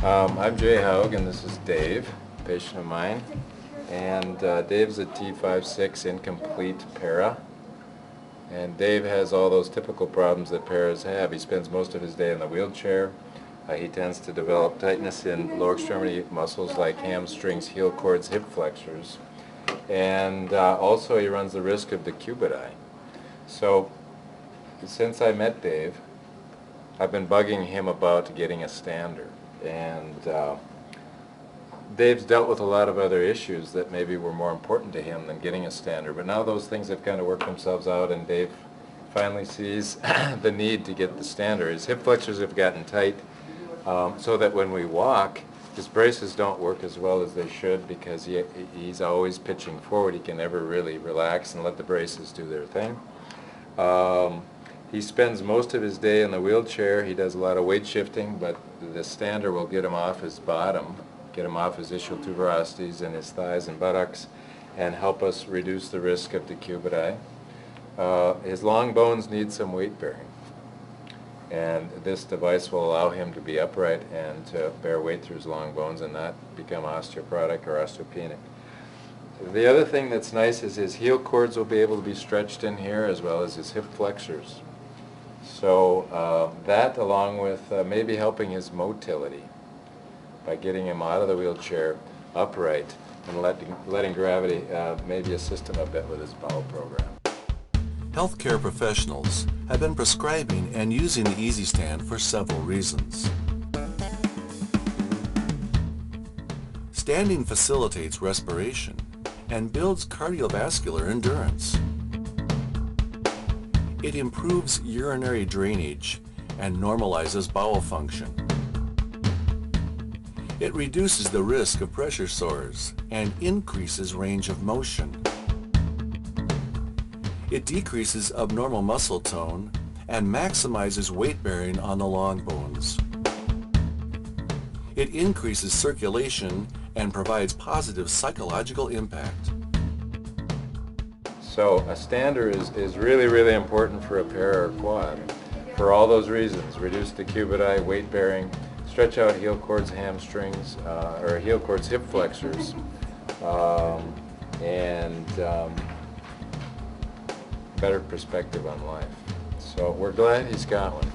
I'm Jay Haug, and this is Dave, a patient of mine. And Dave's a T56 incomplete para. And Dave has all those typical problems that paras have. He spends most of his day in the wheelchair. He tends to develop tightness in lower extremity muscles like hamstrings, heel cords, hip flexors. And also he runs the risk of decubiti. So since I met Dave, I've been bugging him about getting a stander. And Dave's dealt with a lot of other issues that maybe were more important to him than getting a stander, but now those things have kind of worked themselves out, and Dave finally sees the need to get the stander. His hip flexors have gotten tight, so that when we walk, his braces don't work as well as they should because he's always pitching forward. He can never really relax and let the braces do their thing. He spends most of his day in the wheelchair. He does a lot of weight shifting, but the stander will get him off his bottom, get him off his ischial tuberosities in his thighs and buttocks, and help us reduce the risk of decubiti. His long bones need some weight bearing, and this device will allow him to be upright and to bear weight through his long bones and not become osteoporotic or osteopenic. The other thing that's nice is his heel cords will be able to be stretched in here, as well as his hip flexors. So that, along with maybe helping his motility by getting him out of the wheelchair upright and letting gravity maybe assist him a bit with his bowel program. Healthcare professionals have been prescribing and using the Easy Stand for several reasons. Standing facilitates respiration and builds cardiovascular endurance. It improves urinary drainage and normalizes bowel function. It reduces the risk of pressure sores and increases range of motion. It decreases abnormal muscle tone and maximizes weight bearing on the long bones. It increases circulation and provides positive psychological impact. So a stander is really, really important for a para or quad for all those reasons: reduce decubiti, weight bearing, stretch out heel cords, hamstrings, or heel cords, hip flexors, and better perspective on life. So we're glad he's got one.